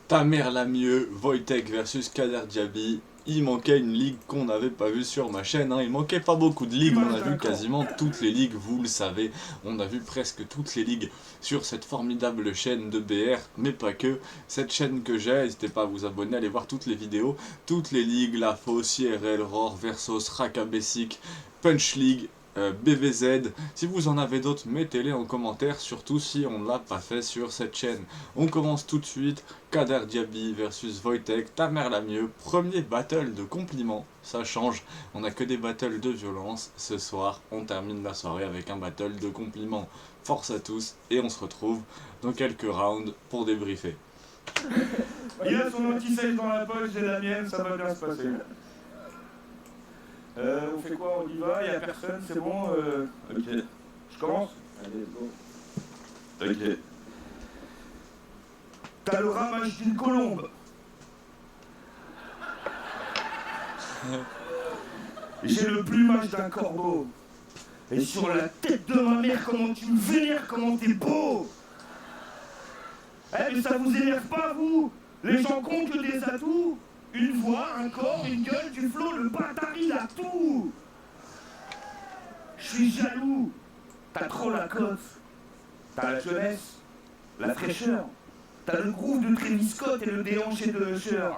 Ta mère la mieux, Wojtek versus Kader Diaby. Il manquait une ligue qu'on n'avait pas vue sur ma chaîne, hein. Il manquait pas beaucoup de ligues, on a vu quasiment toutes les ligues, vous le savez. On a vu presque toutes les ligues sur cette formidable chaîne de BR, mais pas que. Cette chaîne que j'ai, n'hésitez pas à vous abonner, allez voir toutes les vidéos. Toutes les ligues, la Fosse, IRL, Roar, Versos, Raka Basic, Punch League, BVZ. Si vous en avez d'autres, mettez-les en commentaire, surtout si on ne l'a pas fait sur cette chaîne. On commence tout de suite, Kader Diaby versus Wojtek, ta mère la mieux, premier battle de compliments, ça change, on n'a que des battles de violence, ce soir on termine la soirée avec un battle de compliments. Force à tous et on se retrouve dans quelques rounds pour débriefer. Il a son anti-sèche dans la poche, j'ai la mienne, ça va bien se passer. On fait quoi? On y va? Il n'y a personne, c'est bon? Ok. Je commence? Allez, go. Ok. T'as le ramage d'une colombe. J'ai le plumage d'un corbeau. Et sur la tête de ma mère, comment tu me vénères, comment t'es beau! Eh, mais ça vous énerve pas, vous? Les gens comptent que des atouts? Une voix, un corps, une gueule, du flot, le bâtard, il a tout! Je suis jaloux. T'as trop la cote. T'as la jeunesse, la fraîcheur. T'as le groove de Travis Scott et le déhanché de Usher.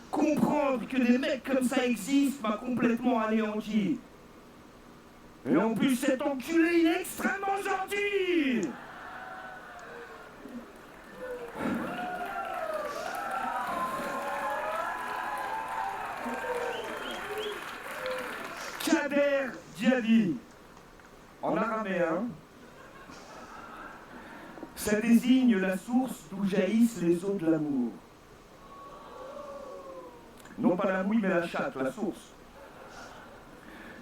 Comprendre que des mecs comme ça existent m'a complètement anéanti. Et en plus, cet enculé, il est extrêmement gentil! Kader Diaby. En araméen, ça désigne la source d'où jaillissent les eaux de l'amour. Non pas la mouille, mais la chatte, la source.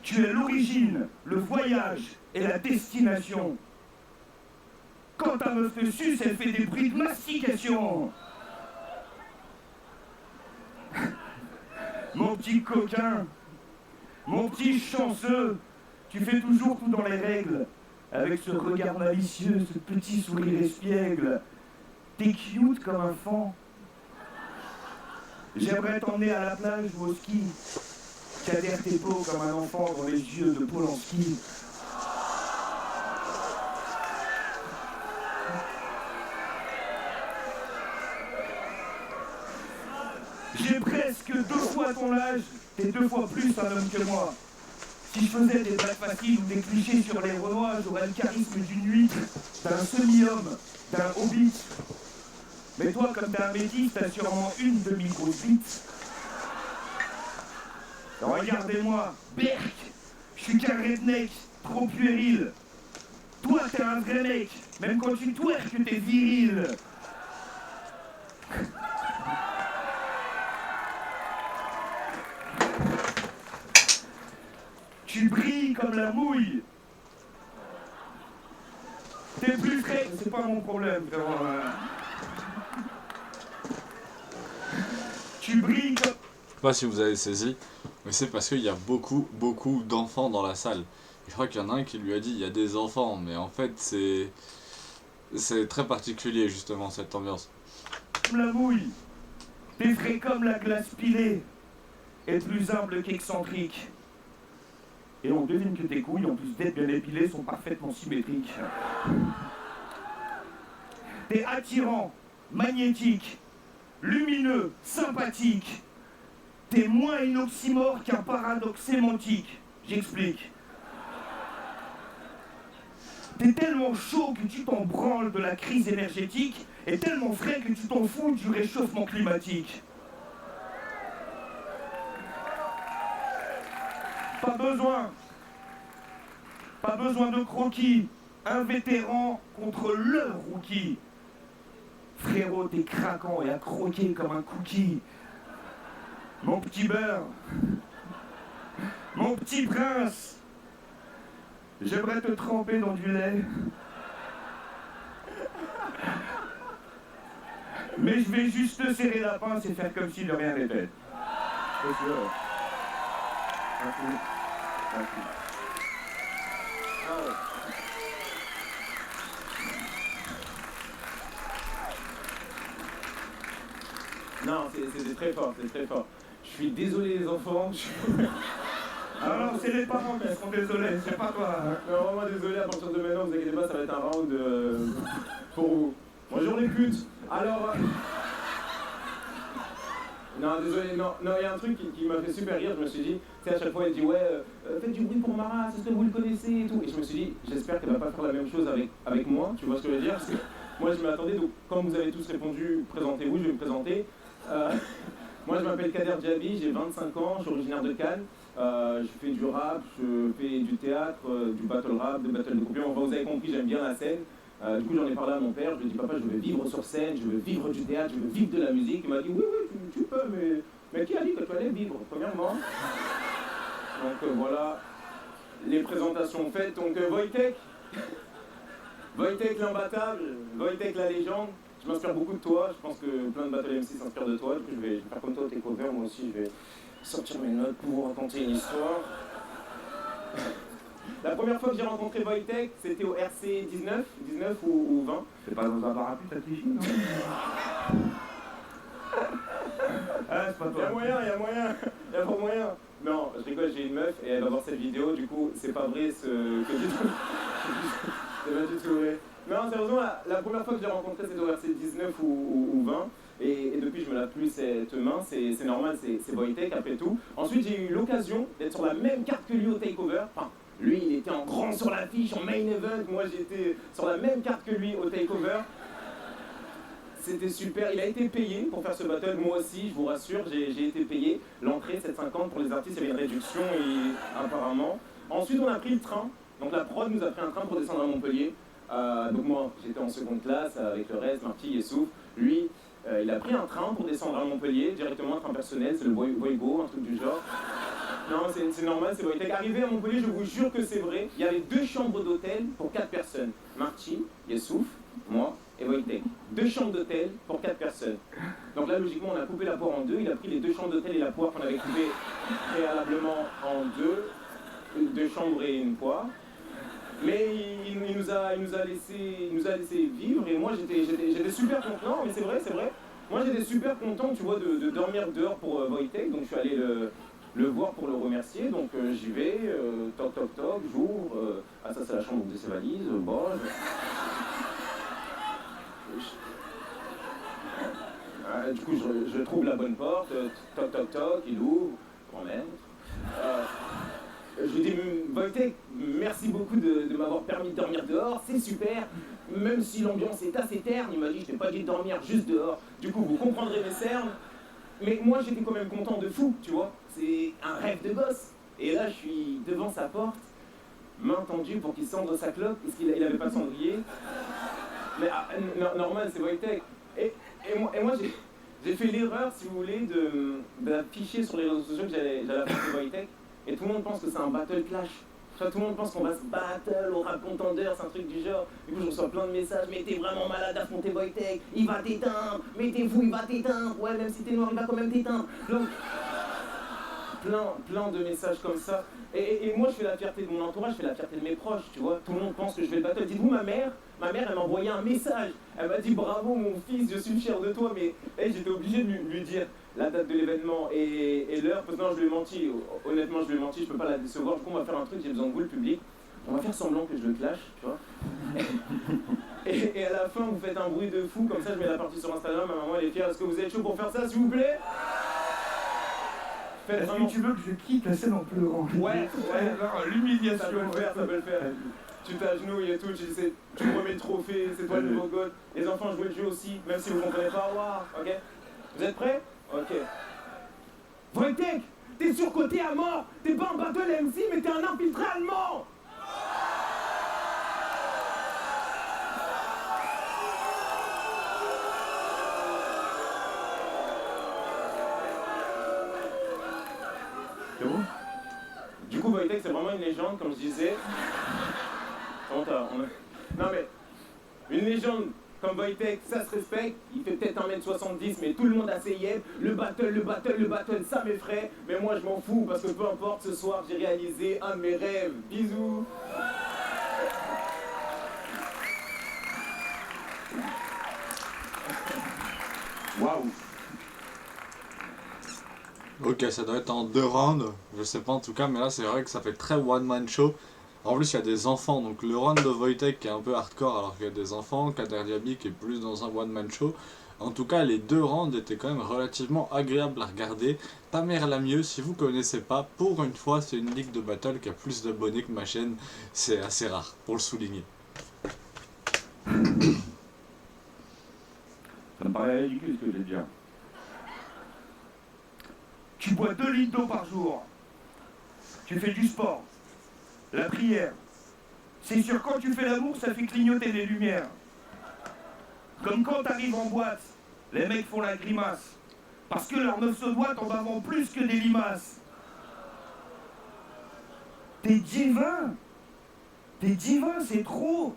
Tu es l'origine, le voyage et la destination. Quand ta meuf te suce, elle fait des bruits de mastication. Mon petit coquin, mon petit chanceux, tu fais toujours tout dans les règles. Avec ce regard malicieux, ce petit sourire espiègle. T'es cute comme un fan. J'aimerais t'emmener à la plage ou au ski. Kader tes peaux comme un enfant dans les yeux de Polanski. J'ai presque 2 fois ton âge, t'es 2 fois plus un homme que moi. Si je faisais des blagues faciles ou des clichés sur les Renois, j'aurais le charisme d'une huître, d'un semi-homme, d'un hobbit. Mais toi, comme t'es un métis, t'as sûrement une demi-grosse bite. Regardez-moi, Berk, je suis qu'un redneck, trop puéril. Toi, t'es un vrai mec, même quand tu twerks, t'es viril. Tu brilles comme la mouille. T'es plus frais, c'est pas mon problème, frérot. Tu brilles comme... Je sais pas si vous avez saisi, mais c'est parce qu'il y a beaucoup d'enfants dans la salle. Je crois qu'il y en a un qui lui a dit il y a des enfants, mais en fait c'est très particulier justement cette ambiance. La mouille. T'es frais comme la glace pilée. Et plus humble qu'excentrique. Et on devine que tes couilles, en plus d'être bien épilées, sont parfaitement symétriques. T'es attirant, magnétique, lumineux, sympathique. T'es moins une oxymore qu'un paradoxe sémantique. J'explique. T'es tellement chaud que tu t'en branles de la crise énergétique et tellement frais que tu t'en fous du réchauffement climatique. Pas besoin de croquis. Un vétéran contre le rookie. Frérot, t'es craquant et à croquer comme un cookie. Mon petit beurre. Mon petit prince. J'aimerais te tremper dans du lait. Mais je vais juste te serrer la pince et faire comme si de rien n'était. Je suis sûr. Merci. Merci. c'était très fort, c'était très fort. Je suis désolé les enfants. Ah non, c'est les parents qui seront désolés, c'est pas toi. Non, vraiment désolé, à partir de maintenant, vous inquiétez pas, ça va être un round pour vous. Bonjour les putes. Alors... Non, désolé, non, il y a un truc qui m'a fait super rire, je me suis dit, tu sais, à chaque fois elle dit, ouais, faites du bruit pour Mara, c'est ce que vous le connaissez et tout. Et je me suis dit, j'espère qu'elle va pas faire la même chose avec moi, tu vois ce que je veux dire? Parce que moi je m'attendais, donc comme vous avez tous répondu, présentez-vous, je vais me présenter. Moi je m'appelle Kader Djabi, j'ai 25 ans, je suis originaire de Cannes. Je fais du rap, je fais du théâtre, du battle rap, des battles de coupures. Enfin, vous avez compris, j'aime bien la scène. Du coup, j'en ai parlé à mon père. Je lui ai dit, papa, je veux vivre sur scène, je veux vivre du théâtre, je veux vivre de la musique. Il m'a dit, oui, tu peux, mais qui a dit que tu allais vivre, premièrement? Donc voilà, les présentations faites. Donc Wojtek, Wojtek l'imbattable, Wojtek la légende. Je m'inspire beaucoup de toi. Je pense que plein de battle MC s'inspirent de toi. Du coup, je vais faire comme toi, tes covers. Moi aussi, je vais sortir mes notes pour vous raconter une histoire. La première fois que j'ai rencontré Wojtek, c'était au RC 19 ou 20. C'est pas dans un bar à pute à Clichy, non? Ah, c'est pas Il y a toi. moyen, il y a pas moyen. Non, je rigole, j'ai une meuf et elle va voir cette vidéo, du coup, c'est pas vrai ce que j'ai dit. C'est pas du tout vrai. Non, sérieusement, la première fois que j'ai rencontré, c'était au RC 19 ou 20. Et depuis, je me lave plus cette main, c'est normal, c'est Wojtek après tout. Ensuite, j'ai eu l'occasion d'être sur la même carte que lui au takeover. Enfin, lui, il était en grand sur l'affiche, en main event. Moi, j'étais sur la même carte que lui au takeover. C'était super. Il a été payé pour faire ce battle. Moi aussi, je vous rassure, j'ai été payé. L'entrée, 7,50 pour les artistes, il y avait une réduction apparemment. Ensuite, on a pris le train. Donc la prod nous a pris un train pour descendre à Montpellier. Donc moi, j'étais en seconde classe avec le reste, Marty, Yessouf. Lui, il a pris un train pour descendre à Montpellier, directement un train personnel, c'est le Voigo, un truc du genre. Non, c'est normal, c'est Wojtek. Arrivé à Montpellier, je vous jure que c'est vrai. Il y avait 2 chambres d'hôtel pour 4 personnes. Marty, Yessouf, moi et Wojtek. 2 chambres d'hôtel pour 4 personnes. Donc là, logiquement, on a coupé la poire en 2. Il a pris les 2 chambres d'hôtel et la poire qu'on avait coupée préalablement en 2. 2 chambres et une poire. Mais il nous a laissé vivre et moi j'étais super content, mais c'est vrai. Moi j'étais super content, tu vois, de dormir dehors pour Wojtek, donc je suis allé le voir pour le remercier, donc j'y vais, toc, j'ouvre, ah ça c'est la chambre où faisait ses valises, bon, du coup je trouve la bonne porte, toc, il ouvre, grand maître. Je lui dis, Wojtek, merci beaucoup de m'avoir permis de dormir dehors, c'est super, même si l'ambiance est assez terne. Il m'a dit, je t'ai pas dit de dormir juste dehors. Du coup, vous comprendrez mes cernes. Mais moi, j'étais quand même content de fou, tu vois. C'est un rêve de gosse. Et là, je suis devant sa porte, main tendue pour qu'il cendre sa clope, parce qu'il avait pas de cendrier. Mais normal, c'est Wojtek. Et moi j'ai fait l'erreur, si vous voulez, d'afficher sur les réseaux sociaux que j'allais affronter Wojtek. Et tout le monde pense que c'est un battle clash. Tu vois, tout le monde pense qu'on va se battle au rap contender, c'est un truc du genre. Du coup, je reçois plein de messages. Mais t'es vraiment malade d'affronter Wojtek, il va t'éteindre. Mettez-vous, il va t'éteindre. Ouais, même si t'es noir, il va quand même t'éteindre. Donc, plein de messages comme ça. Et moi, je fais la fierté de mon entourage, je fais la fierté de mes proches, tu vois. Tout le monde pense que je vais le battle. Dites-vous, ma mère, elle m'a envoyé un message. Elle m'a dit, bravo mon fils, je suis fier de toi. Mais j'étais obligé de lui dire la date de l'événement et l'heure, parce que non, je lui ai menti. Honnêtement, je lui ai menti, je peux pas la décevoir. Du coup, on va faire un truc, j'ai besoin de vous, le public. On va faire semblant que je le clash, tu vois. Et à la fin, vous faites un bruit de fou, comme ça, je mets la partie sur Instagram. Ma maman, elle est fière. Est-ce que vous êtes chaud pour faire ça, s'il vous plaît? Est-ce que tu veux que je quitte la scène en pleurant? Ouais, l'humiliation. ça peut le faire. Tu t'agenouilles et tout, tu me remets le trophée, c'est toi le nouveau god. Les enfants, jouez le jeu aussi, même si vous comprenez pas. Wow, ok? Vous êtes prêts? Ok. Wojtek, t'es surcoté à mort. T'es pas un battle MC, mais t'es un infiltré allemand. C'est bon? Du coup, Wojtek, c'est vraiment une légende, comme je disais. Non mais, une légende comme Wojtek, ça se respecte. Il fait peut-être 1m70, mais tout le monde a ses yeux. Le battle, ça m'effraie. Mais moi, je m'en fous, parce que peu importe, ce soir, j'ai réalisé un de mes rêves. Bisous. Waouh! Ok, ça doit être en 2 rounds, je sais pas en tout cas, mais là c'est vrai que ça fait très one-man show. En plus, il y a des enfants, donc le round de Wojtek qui est un peu hardcore alors qu'il y a des enfants, Kader Diaby qui est plus dans un one-man show. En tout cas, les 2 rounds étaient quand même relativement agréables à regarder. Ta mère la mieux, si vous connaissez pas, pour une fois, c'est une ligue de battle qui a plus d'abonnés que ma chaîne. C'est assez rare, pour le souligner. Ça me paraît ridicule ce que je vais te dire. Tu bois 2 litres d'eau par jour. Tu fais du sport. La prière. C'est sûr, quand tu fais l'amour, ça fait clignoter les lumières. Comme quand t'arrives en boîte, les mecs font la grimace. Parce que leur meuf se doit en bavant plus que des limaces. T'es divin. T'es divin, c'est trop.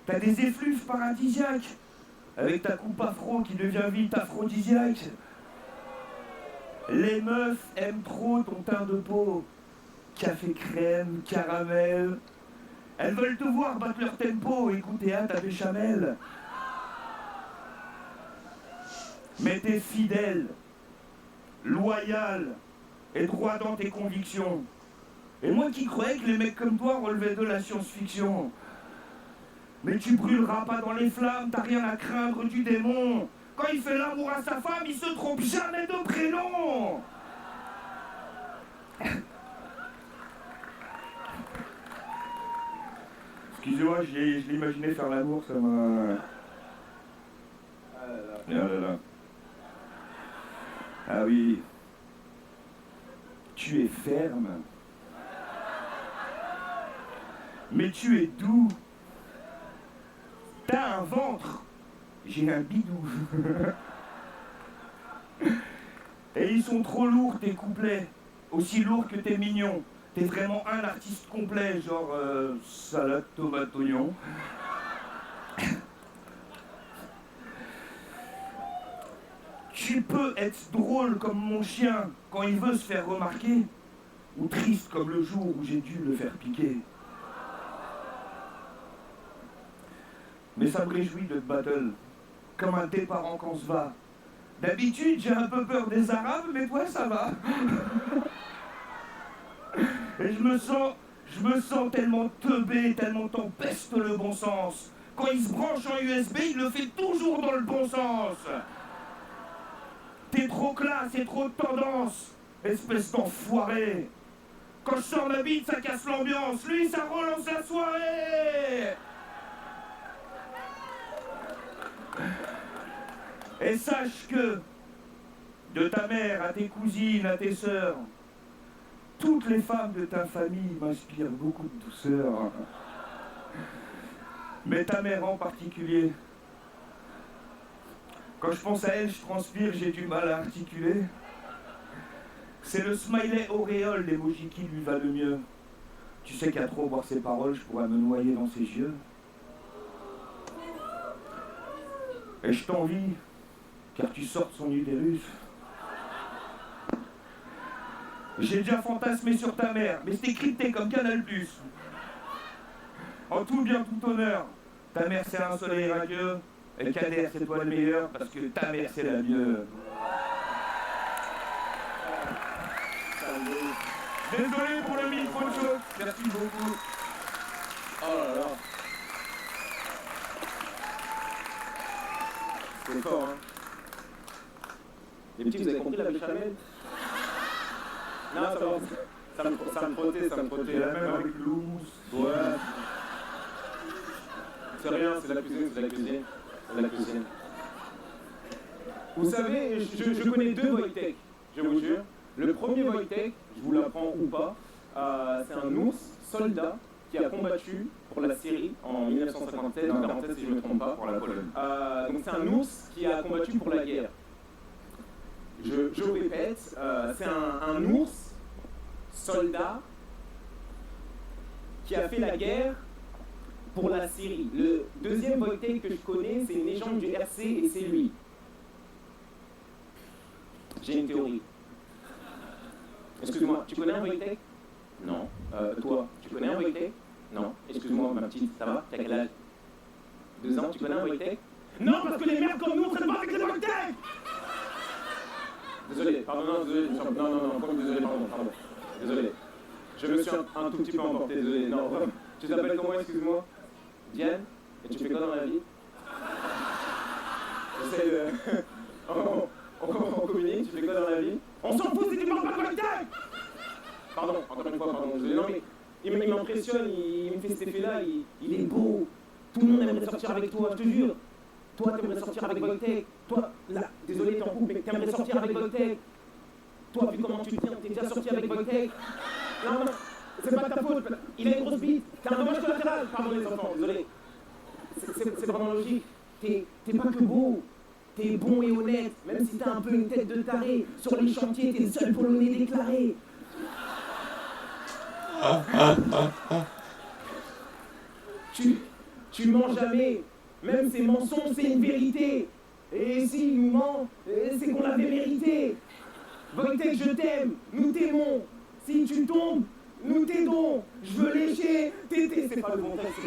T'as des effluves paradisiaques. Avec ta coupe afro qui devient vite aphrodisiaque. Les meufs aiment trop ton teint de peau. Café crème, caramel. Elles veulent te voir battre leur tempo, écouter à ta béchamel. Mais t'es fidèle, loyal et droit dans tes convictions. Et moi qui croyais que les mecs comme toi relevaient de la science-fiction. Mais tu brûleras pas dans les flammes, t'as rien à craindre du démon. Quand il fait l'amour à sa femme, il se trompe jamais de prénom. Excusez-moi, je l'ai imaginé faire l'amour, ça m'a... Ah là là. Ah oui. Tu es ferme. Mais tu es doux. T'as un ventre. J'ai un bidou. Et ils sont trop lourds tes couplets. Aussi lourds que t'es mignon. T'es vraiment un artiste complet, genre salade, tomate, oignon. Tu peux être drôle comme mon chien quand il veut se faire remarquer, ou triste comme le jour où j'ai dû le faire piquer. Mais ça me réjouit de te battle, comme un départ en camp se va. D'habitude, j'ai un peu peur des Arabes, mais toi, ça va. Et je me sens tellement teubé, tellement t'empeste le bon sens. Quand il se branche en USB, il le fait toujours dans le bon sens. T'es trop classe et trop tendance, espèce d'enfoiré. Quand je sors ma bite, ça casse l'ambiance. Lui, ça relance la soirée. Et sache que, de ta mère à tes cousines, à tes sœurs, toutes les femmes de ta famille m'inspirent beaucoup de douceur. Mais ta mère en particulier. Quand je pense à elle, je transpire, j'ai du mal à articuler. C'est le smiley auréole, l'emoji qui lui va le mieux. Tu sais qu'à trop voir ses paroles, je pourrais me noyer dans ses yeux. Et je t'envie, car tu sortes son utérus. J'ai déjà fantasmé sur ta mère, mais c'était crypté comme Canal+. En tout bien, tout honneur, ta mère c'est un soleil radieux, et Kader c'est toi le meilleur, parce que ta mère c'est la mieux. Désolé pour le micro de choc, merci beaucoup. Oh là là. C'est fort, hein. Les petits, vous avez compris la béchamel? Non, ça va. Ça me frottait, ça me frottait. Et la même avec l'houmous. Ouais. C'est rien, c'est la cuisine, c'est la cuisine. C'est la cuisine. Vous savez, je connais 2 Wojtek, je vous jure. Le premier Wojtek, je vous l'apprends ou pas, c'est un ours soldat qui a combattu pour la Syrie en 1957, en 1947 si je ne me trompe pas. Pour la Pologne. Donc c'est un ours qui a combattu pour la guerre. Je répète, c'est un ours soldat qui a fait la guerre pour la Syrie. Le deuxième Wojtek que je connais, c'est une légende du RC et c'est lui. J'ai une théorie. Excuse-moi, tu connais un Wojtek? Non. Toi, tu connais un Wojtek? Non. Excuse-moi, ma petite, ça va? T'as quel âge? 2 ans, tu connais un Wojtek? Non, parce que les merdes comme nous, on traite pas avec les Wojtek! Désolé, pardon, non, désolé, je me suis... Non, désolé, pardon. Désolé. Je me suis un tout petit peu emporté, désolé. Non, vraiment. Tu t'appelles comment, excuse-moi? Diane? Et tu fais quoi dans la vie? J'essaie de... on communique, tu fais quoi dans la vie? On s'en fout si tu parles pas de Voitech! Pardon, encore une fois, pardon, désolé. Non mais, il m'impressionne, il me fait cet effet-là, il est beau. Tout le monde aimerait sortir avec toi, je te jure. Toi, t'aimerais sortir avec Voitech. Toi, là, désolé, t'es en couple, mais t'aimerais sortir avec Voitech. Toi, vu comment tu tiens, t'es déjà sorti avec Voitech. Non, c'est pas de ta faute. Il a une grosse bite. T'as un dommage collatéral. Pardon les enfants, désolé. C'est vraiment logique. T'es pas que beau. T'es bon et honnête. Même si t'as un peu une tête de taré. Sur les chantiers, t'es le seul polonais déclaré. Tu mens jamais. Même ces mensonges, c'est une vérité. Et s'il nous ment, c'est qu'on l'avait mérité. Voitech, je t'aime, nous t'aimons. Si tu tombes, nous t'aidons. Je veux lécher, t'aider. C'est pas le bon texte,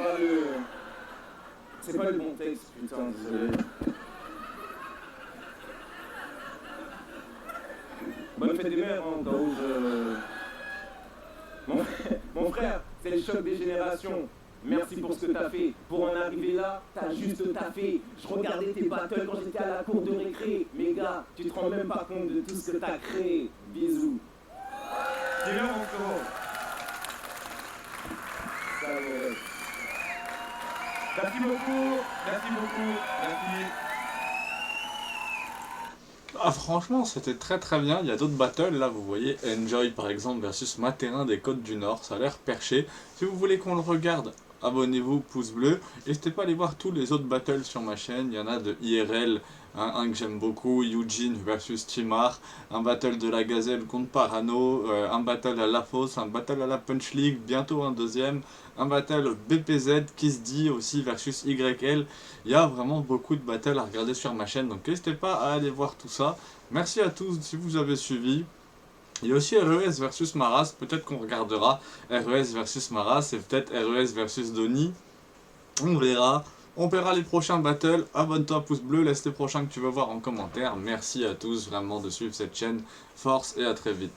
c'est pas le bon texte, putain, désolé. Bonne fête des mères, hein, Daouz. Mon frère, c'est le choc des générations. Merci pour ce que t'as fait. Pour en arriver là, t'as juste taffé. Je regardais tes battles quand j'étais à la cour de récré. Mais gars, tu te rends même pas compte de tout ce que t'as créé. Bisous. Dis-le, mon frérot. Salut. Merci beaucoup. Merci. Ah franchement c'était très bien, il y a d'autres battles là vous voyez, Enjoy par exemple versus Materrain des Côtes du Nord, ça a l'air perché. Si vous voulez qu'on le regarde, abonnez-vous, pouce bleu, n'hésitez pas à aller voir tous les autres battles sur ma chaîne, il y en a de IRL, un que j'aime beaucoup, Eugene versus Timar, un battle de la Gazelle contre Parano, un battle à la Fosse, un battle à la Punch League, bientôt un deuxième, un battle BPZ qui se dit aussi versus YL. Il y a vraiment beaucoup de battles à regarder sur ma chaîne, donc n'hésitez pas à aller voir tout ça. Merci à tous si vous avez suivi. Il y a aussi RES versus Maras, peut-être qu'on regardera RES versus Maras et peut-être RES versus Donny. On verra. On verra les prochains battles. Abonne-toi, pouce bleu, laisse les prochains que tu veux voir en commentaire. Merci à tous vraiment de suivre cette chaîne. Force et à très vite.